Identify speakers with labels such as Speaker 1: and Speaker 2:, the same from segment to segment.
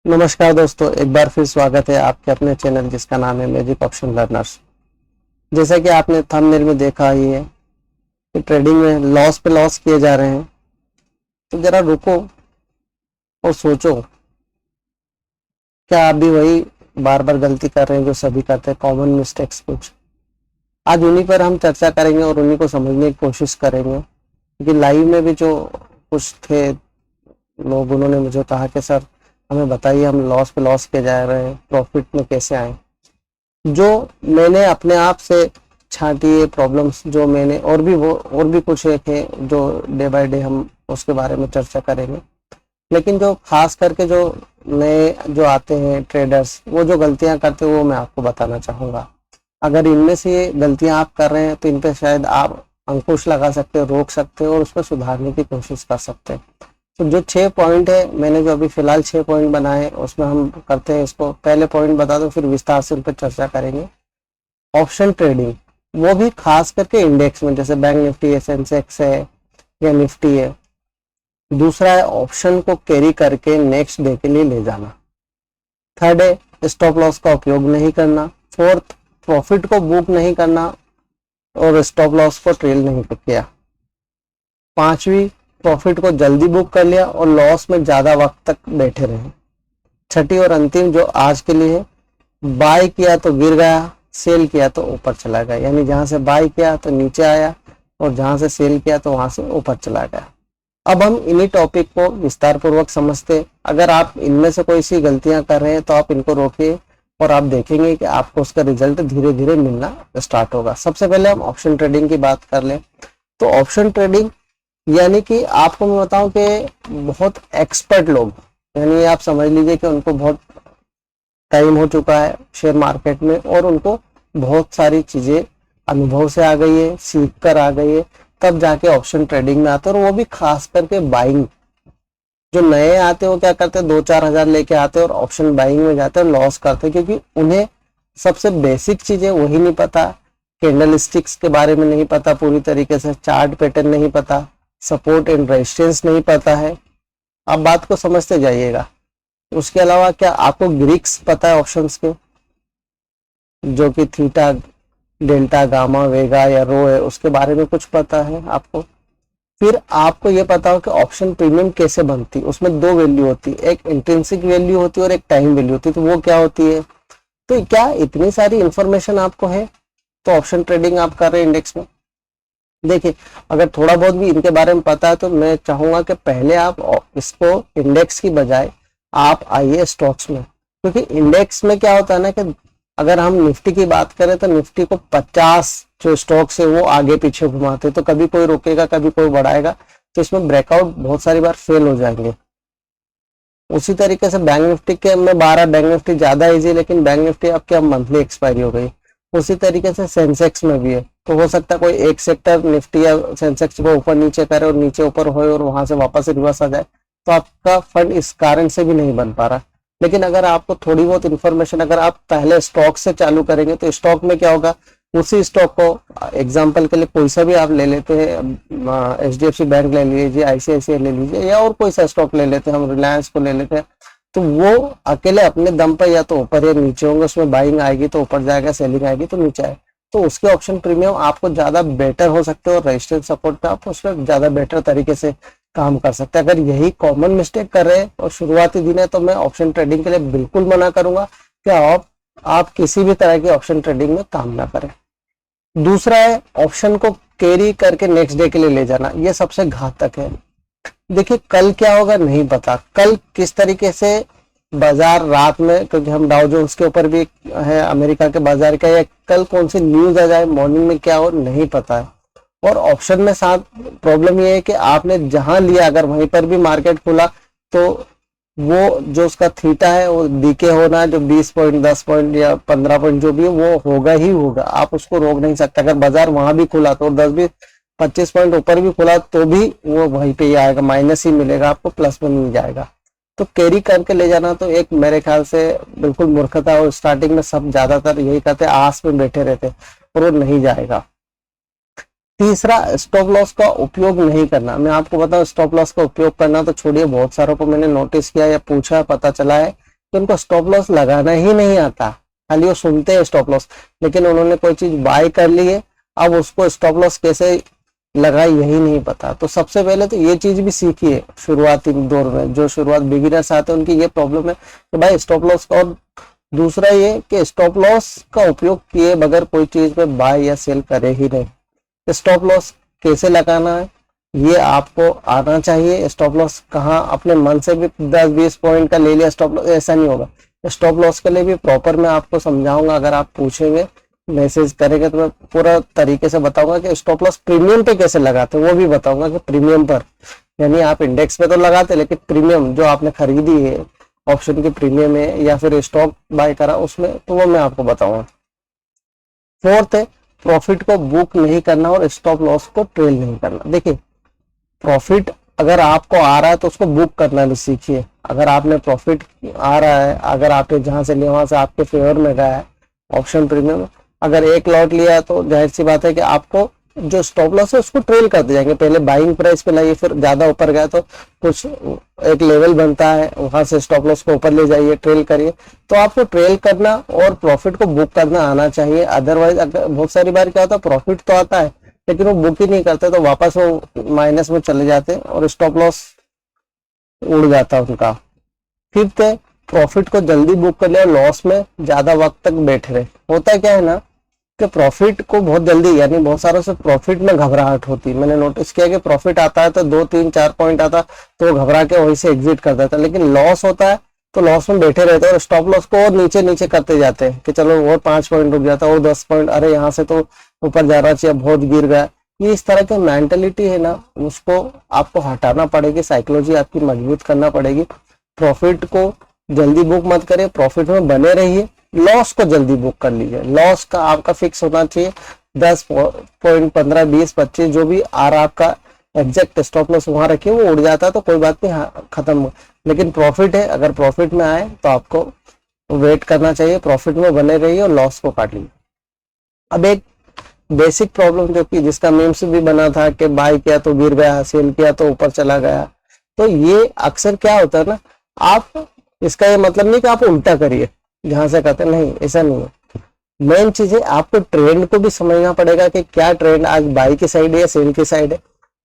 Speaker 1: नमस्कार दोस्तों, एक बार फिर स्वागत है आपके अपने चैनल जिसका नाम है मैजिक ऑप्शन लर्नर्स। जैसा कि आपने थंबनेल में देखा ही है कि ट्रेडिंग में लॉस पे लॉस किए जा रहे हैं, तो जरा रुको और सोचो, क्या आप भी वही बार बार गलती कर रहे हैं जो सभी करते हैं, कॉमन मिस्टेक्स कुछ। आज उन्हीं पर हम चर्चा करेंगे और उन्हीं को समझने की कोशिश करेंगे, क्योंकि लाइव में भी जो कुछ थे लोग, उन्होंने मुझे कहा कि सर हमें बताइए, हम लॉस पे लॉस किए जा रहे हैं, प्रॉफिट में कैसे आए। जो मैंने अपने आप से छांटी है प्रॉब्लम्स, जो मैंने और भी कुछ एक है जो डे बाय डे हम उसके बारे में चर्चा करेंगे। लेकिन जो खास करके जो नए जो आते हैं ट्रेडर्स, वो जो गलतियां करते हैं वो मैं आपको बताना चाहूंगा। अगर इनमें से ये गलतियां आप कर रहे हैं तो इन पे शायद आप अंकुश लगा सकते हो, रोक सकते हो और उसको सुधारने की कोशिश कर सकते हैं। तो जो 6 पॉइंट है, मैंने जो अभी फिलहाल 6 पॉइंट बनाए उसमें हम करते हैं इसको। पहले पॉइंट बता दो, फिर विस्तार से उन पर चर्चा करेंगे। ऑप्शन ट्रेडिंग, वो भी खास करके इंडेक्स में, जैसे बैंक निफ्टी है, सेंसेक्स है या निफ्टी है। दूसरा है ऑप्शन को कैरी करके नेक्स्ट डे के लिए ले जाना। थर्ड है स्टॉप लॉस का उपयोग नहीं करना। फोर्थ, प्रॉफिट को बुक नहीं करना और स्टॉप लॉस को ट्रेल नहीं किया। पांचवी, प्रॉफिट को जल्दी बुक कर लिया और लॉस में ज्यादा वक्त तक बैठे रहे। छठी और अंतिम जो आज के लिए है, बाय किया तो गिर गया, सेल किया तो ऊपर चला गया। यानी जहां से बाय किया तो नीचे आया और जहां से सेल किया तो वहां से ऊपर चला गया। अब हम इन्हीं टॉपिक को विस्तार पूर्वक समझते। अगर आप इनमें से कोई सी गलतियां कर रहे हैं तो आप इनको रोकिए और आप देखेंगे कि आपको उसका रिजल्ट धीरे धीरे मिलना स्टार्ट होगा। सबसे पहले हम ऑप्शन ट्रेडिंग की बात कर लें। तो ऑप्शन ट्रेडिंग यानी कि आपको मैं बताऊं कि बहुत एक्सपर्ट लोग, यानी आप समझ लीजिए कि उनको बहुत टाइम हो चुका है शेयर मार्केट में और उनको बहुत सारी चीजें अनुभव से आ गई है, सीख कर आ गई है, तब जाके ऑप्शन ट्रेडिंग में आते हैं। और वो भी खास करके बाइंग। जो नए आते हैं वो क्या करते हैं, 2-4 हजार लेके आते हैं और ऑप्शन बाइंग में जाते हैं, लॉस करते हैं, क्योंकि उन्हें सबसे बेसिक चीजें वही नहीं पता। कैंडल स्टिक्स के बारे में नहीं पता पूरी तरीके से, चार्ट पैटर्न नहीं पता, सपोर्ट एंड रेजिस्टेंस नहीं पता है। आप बात को समझते जाइएगा। उसके अलावा क्या आपको ग्रीक्स पता है ऑप्शंस के, जो कि थीटा, डेल्टा, गामा, वेगा या रो है, उसके बारे में कुछ पता है आपको। फिर आपको ये पता हो कि ऑप्शन प्रीमियम कैसे बनती है। उसमें दो वैल्यू होती है, एक इंट्रिंसिक वैल्यू होती है और एक टाइम वैल्यू होती है। तो वो क्या होती है? तो क्या इतनी सारी इंफॉर्मेशन आपको है तो ऑप्शन ट्रेडिंग आप कर रहे हैं इंडेक्स में? देखिए, अगर थोड़ा बहुत भी इनके बारे में पता है तो मैं चाहूंगा कि पहले आप इसको इंडेक्स की बजाय आप आइए स्टॉक्स में। क्योंकि इंडेक्स में क्या होता है ना कि अगर हम निफ्टी की बात करें तो निफ्टी को 50 जो स्टॉक्स है वो आगे पीछे घुमाते, तो कभी कोई रोकेगा कभी कोई बढ़ाएगा, तो इसमें ब्रेकआउट बहुत सारी बार फेल हो जाएंगे। उसी तरीके से बैंक निफ्टी के में 12 बैंक निफ्टी ज्यादा इजी, लेकिन बैंक निफ्टी आपकी अब मंथली एक्सपायरी हो गई। उसी तरीके से सेंसेक्स में भी है। तो हो सकता है कोई एक सेक्टर निफ्टी या सेंसेक्स को ऊपर नीचे करे और नीचे ऊपर होए और वहां से वापस रिवर्स आ जाए, तो आपका फंड इस कारण से भी नहीं बन पा रहा। लेकिन अगर आपको थोड़ी बहुत इंफॉर्मेशन, अगर आप पहले स्टॉक से चालू करेंगे तो स्टॉक में क्या होगा, उसी स्टॉक को एग्जांपल के लिए कोई सा भी आप ले लेते हैं, एचडीएफसी बैंक ले लीजिए, आईसीआईसीआई ले लीजिए या और कोई सा स्टॉक ले लेते हैं, हम रिलायंस को ले लेते हैं। तो वो अकेले अपने दम पर या तो ऊपर या नीचे होंगे, उसमें बाइंग आएगी तो ऊपर जाएगा, सेलिंग आएगी तो नीचे आएगा। तो उसके ऑप्शन प्रीमियम आपको ज्यादा बेटर हो सकते हो और रेजिस्टेंस सपोर्ट पे आप उसमें ज्यादा बेटर तरीके से काम कर सकते हैं। अगर यही कॉमन मिस्टेक कर रहे हैं और शुरुआती दिन है तो मैं ऑप्शन ट्रेडिंग के लिए बिल्कुल मना करूंगा कि आप किसी भी तरह की ऑप्शन ट्रेडिंग में काम ना करें। दूसरा है ऑप्शन को कैरी करके नेक्स्ट डे के लिए ले जाना। ये सबसे घातक है। देखिए, कल क्या होगा नहीं पता, कल किस तरीके से बाजार रात में, क्योंकि हम डाउ जोन्स के ऊपर भी है अमेरिका के बाजार का, या कल कौन सी न्यूज आ जाए मॉर्निंग में क्या हो नहीं पता है। और ऑप्शन में साथ प्रॉब्लम ये है कि आपने जहां लिया अगर वहीं पर भी मार्केट खुला तो वो जो उसका थीटा है वो डीके होना, जो 20 पॉइंट 10 पॉइंट या 15 पॉइंट जो भी है वो होगा ही होगा, आप उसको रोक नहीं सकते। अगर बाजार वहां भी खुला तो 10-20-25 पॉइंट ऊपर भी खुला तो भी वो वहीं पे ही आएगा, माइनस ही मिलेगा आपको, प्लस में नहीं जाएगा। तो कैरी करके ले जाना तो एक मेरे ख्याल से बिल्कुल मूर्खता। और स्टार्टिंग में सब ज्यादातर यही करते, आस में बैठे रहते और वो नहीं जाएगा। तीसरा, स्टॉप लॉस का उपयोग नहीं करना। मैं आपको बताऊं, स्टॉप लॉस का उपयोग करना तो छोड़िए, बहुत सारों को मैंने नोटिस किया या पूछा, पता चला है कि उनको स्टॉप लॉस लगाना ही नहीं आता, खाली वो सुनते हैं स्टॉप लॉस, लेकिन उन्होंने कोई चीज बाय कर ली है, अब उसको स्टॉप लॉस कैसे लगाए यही नहीं पता। तो सबसे पहले तो ये चीज भी सीखिए शुरुआती दौर में, जो शुरुआत बिगिनर्स आते हैं उनकी ये प्रॉब्लम है कि भाई स्टॉप लॉस का, और दूसरा ये कि स्टॉप लॉस का उपयोग किए बगैर कोई चीज में बाय या सेल करे ही नहीं। स्टॉप लॉस कैसे लगाना है ये आपको आना चाहिए। स्टॉप लॉस कहाँ, अपने मन से भी 10-20 पॉइंट का ले लिया स्टॉप लॉस, ऐसा नहीं होगा। स्टॉप लॉस के लिए भी प्रॉपर मैं आपको समझाऊंगा, अगर आप पूछेंगे मैसेज करेंगे तो मैं पूरा तरीके से बताऊंगा कि स्टॉप लॉस प्रीमियम पे कैसे लगाते हैं, वो भी बताऊंगा कि प्रीमियम पर, यानी आप इंडेक्स पे तो लगाते लेकिन प्रीमियम जो आपने खरीदी है ऑप्शन की प्रीमियम है या फिर स्टॉक बाय करा उसमें, तो वो मैं आपको बताऊंगा। फोर्थ है प्रॉफिट को बुक नहीं करना और स्टॉप लॉस को ट्रेल नहीं करना। देखिए प्रॉफिट अगर आपको आ रहा है तो उसको बुक करना भी सीखिए। अगर आपने प्रॉफिट आ रहा है, अगर आपने जहां से लिया वहां से आपके फेवर में गया है ऑप्शन प्रीमियम, अगर एक लॉट लिया है तो जाहिर सी बात है कि आपको जो स्टॉप लॉस है उसको ट्रेल करते जाएंगे। पहले बाइंग प्राइस पे लाइए, फिर ज्यादा ऊपर गया तो कुछ एक लेवल बनता है, वहां से स्टॉप लॉस को ऊपर ले जाइए, ट्रेल करिए। तो आपको ट्रेल करना और प्रॉफिट को बुक करना आना चाहिए। अदरवाइज अगर बहुत सारी बार क्या होता है प्रॉफिट तो आता है लेकिन वो बुक ही नहीं करते, तो वापस वो माइनस में चले जाते हैं और स्टॉप लॉस उड़ जाता है उनका। फिफ्थ है प्रॉफिट को जल्दी बुक कर लिया, लॉस में ज्यादा वक्त तक बैठे रहे। होता क्या है ना कि प्रॉफिट को बहुत जल्दी, यानी बहुत सारों से प्रॉफिट में घबराहट होती है। मैंने नोटिस किया कि प्रॉफिट आता है तो 2-3-4 पॉइंट आता तो वो घबरा के वहीं से एग्जिट कर देता है, लेकिन लॉस होता है तो लॉस में बैठे रहते हैं और स्टॉप लॉस को और नीचे नीचे करते जाते हैं कि चलो और 5 पॉइंट रुक जाता है और 10 पॉइंट, अरे यहाँ से तो ऊपर जाना चाहिए, बहुत गिर गया। ये इस तरह की मेंटेलिटी है ना, उसको आपको हटाना पड़ेगी, साइकोलॉजी आपकी मजबूत करना पड़ेगी। प्रॉफिट को जल्दी बुक मत करिए, प्रॉफिट में बने रहिए, लॉस को जल्दी बुक कर लीजिए। लॉस का आपका फिक्स होना चाहिए 10 पॉइंट, 15, 20, 25 जो भी आ रहा आपका एग्जैक्ट स्टॉप लॉस वहां रखिए, वो उड़ जाता है तो कोई बात नहीं, खत्म। लेकिन प्रॉफिट है, अगर प्रॉफिट में आए तो आपको वेट करना चाहिए, प्रॉफिट में बने रहिए और लॉस को काट लीजिए। अब एक बेसिक प्रॉब्लम जो कि जिसका मीम्स भी बना था कि बाय किया तो गिर गया, सेल किया तो ऊपर चला गया, तो ये अक्सर क्या होता है ना, आप इसका ये मतलब नहीं कि आप उल्टा करिए जहां से कहते नहीं, ऐसा नहीं है। मेन चीज है आपको ट्रेंड को भी समझना पड़ेगा कि क्या ट्रेंड आज बाय की साइड है या सेल की साइड है।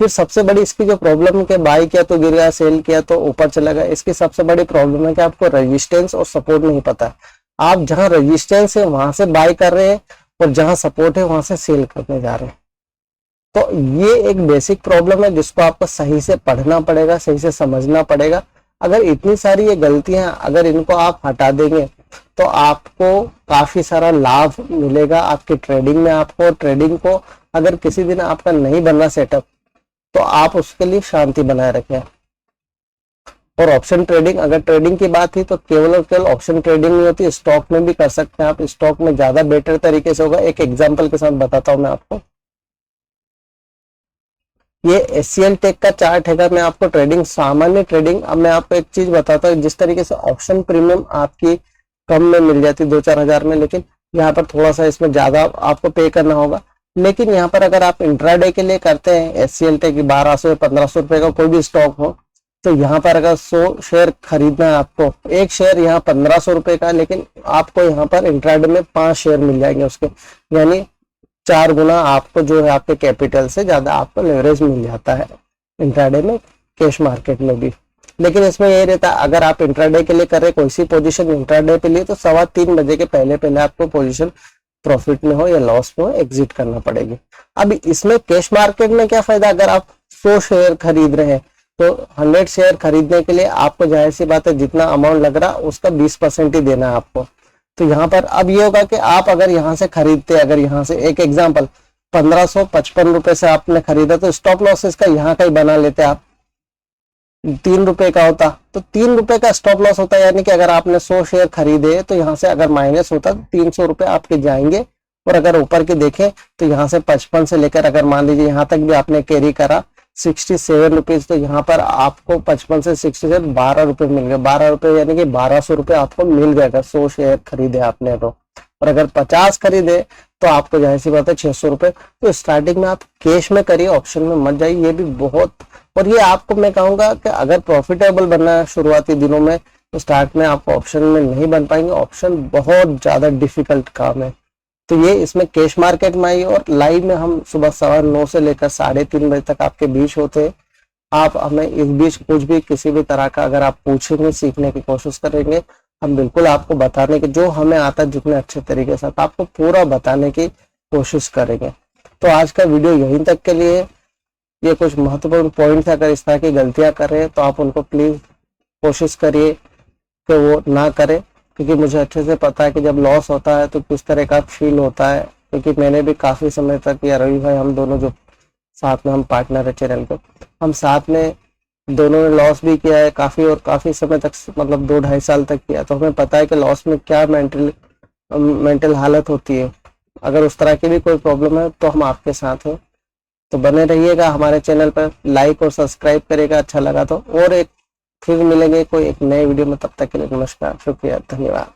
Speaker 1: फिर सबसे बड़ी इसकी जो प्रॉब्लम है कि बाय किया तो गिर गया, सेल किया तो ऊपर चला गया, इसकी सबसे बड़ी प्रॉब्लम है कि आपको रेजिस्टेंस और सपोर्ट नहीं पता है। आप जहां रेजिस्टेंस है वहां से बाय कर रहे हैं और जहां सपोर्ट है वहां से सेल करने जा रहे हैं। तो ये एक बेसिक प्रॉब्लम है जिसको आपको सही से पढ़ना पड़ेगा, सही से समझना पड़ेगा। अगर इतनी सारी ये गलतियां अगर इनको आप हटा देंगे तो आपको काफी सारा लाभ मिलेगा आपके ट्रेडिंग में। आपको ट्रेडिंग को अगर किसी दिन आपका नहीं बनना सेटअप तो आप उसके लिए शांति बनाए रखें। और ऑप्शन ट्रेडिंग, अगर ट्रेडिंग की बात थी तो केवल और केवल ऑप्शन ट्रेडिंग नहीं होती, स्टॉक में भी कर सकते हैं आप। स्टॉक में ज्यादा बेटर तरीके से होगा। एक एग्जांपल के साथ बताता हूं मैं आपको। ये एचसीएल टेक का चार्ट है, मैं आपको ट्रेडिंग, सामान्य ट्रेडिंग, अब मैं आपको एक चीज बताता हूँ, जिस तरीके से ऑप्शन प्रीमियम आपकी कम में मिल जाती 2-4 हजार में, लेकिन यहाँ पर थोड़ा सा इसमें ज्यादा आपको पे करना होगा। लेकिन यहाँ पर अगर आप इंट्राडे के लिए करते हैं एचसीएल टेक 1200-1500 रुपए का कोई भी स्टॉक हो, तो यहाँ पर अगर 100 शेयर खरीदना है आपको, एक शेयर यहाँ 1500 रुपए का, लेकिन आपको यहाँ पर इंट्राडे में 5 शेयर मिल जाएंगे उसके, यानी 4 गुना आपको जो है आपके कैपिटल से ज्यादा आपको लेवरेज मिल जाता है इंट्राडे में, कैश मार्केट में भी। लेकिन इसमें ये रहता है अगर आप इंट्राडे के लिए कर रहे कोई सी पोजीशन इंट्राडे के लिए, तो 3:15 बजे के पहले आपको पोजीशन प्रॉफिट में हो या लॉस में हो एग्जिट करना पड़ेगी। अब इसमें कैश मार्केट में क्या फायदा, अगर आप 100 शेयर खरीद रहे हैं तो 100 शेयर खरीदने के लिए आपको जाहिर सी बात है जितना अमाउंट लग रहा उसका 20% ही देना है आपको। तो यहाँ पर अब ये होगा कि आप अगर यहाँ से खरीदते, अगर यहाँ से एक एग्जांपल 1555 रुपए से आपने खरीदा, तो स्टॉप लॉस इसका यहाँ का ही बना लेते आप, 3 रुपए का होता, तो 3 रुपए का स्टॉप लॉस होता है। यानी कि अगर आपने 100 शेयर खरीदे तो यहाँ से अगर माइनस होता तो 300 रुपए आपके जाएंगे। और अगर ऊपर के देखें तो यहाँ से 55 से लेकर अगर मान लीजिए यहाँ तक भी आपने कैरी करा 67 रुपीज, तो यहाँ पर आपको 55 से 67 12 रुपए मिल गए। 12 रुपए यानी कि 1200 रुपए आपको मिल जाएगा 100 शेयर खरीदे आपने तो। और अगर 50 खरीदे तो आपको जाहिर सी बात है 600 रुपए। तो स्टार्टिंग में आप कैश में करिए, ऑप्शन में मत जाइए, ये भी बहुत। और ये आपको मैं कहूंगा कि अगर प्रॉफिटेबल बनना है शुरुआती दिनों में तो स्टार्ट में आप ऑप्शन में नहीं बन पाएंगे, ऑप्शन बहुत ज़्यादा डिफिकल्ट काम है। तो ये इसमें कैश मार्केट में आई, और लाइव में हम सुबह 9:15 से लेकर 3:30 बजे तक आपके बीच होते हैं। आप हमें इस बीच कुछ भी किसी भी तरह का अगर आप पूछेंगे, सीखने की कोशिश करेंगे, हम बिल्कुल आपको बताने के जो हमें आता है जितने अच्छे तरीके से आपको पूरा बताने की कोशिश करेंगे। तो आज का वीडियो यहीं तक के लिए। ये कुछ महत्वपूर्ण पॉइंट है, अगर इस तरह की गलतियां कर रहे हैं तो आप उनको प्लीज कोशिश करिए कि वो ना करें, क्योंकि मुझे अच्छे से पता है कि जब लॉस होता है तो किस तरह का फील होता है। क्योंकि मैंने भी काफी समय तक, या रवि भाई हम दोनों जो साथ में हम पार्टनर है चैनल के, हम साथ में दोनों ने लॉस भी किया है काफी, और काफी समय तक मतलब 2-2.5 साल तक किया। तो हमें पता है कि लॉस में क्या मेंटल हालत होती है। अगर उस तरह की भी कोई प्रॉब्लम है तो हम आपके साथ हैं। तो बने रहिएगा हमारे चैनल पर, लाइक और सब्सक्राइब करेगा अच्छा लगा तो। और एक फिर मिलेंगे कोई एक नए वीडियो में, तब तक के लिए नमस्कार, शुक्रिया, धन्यवाद।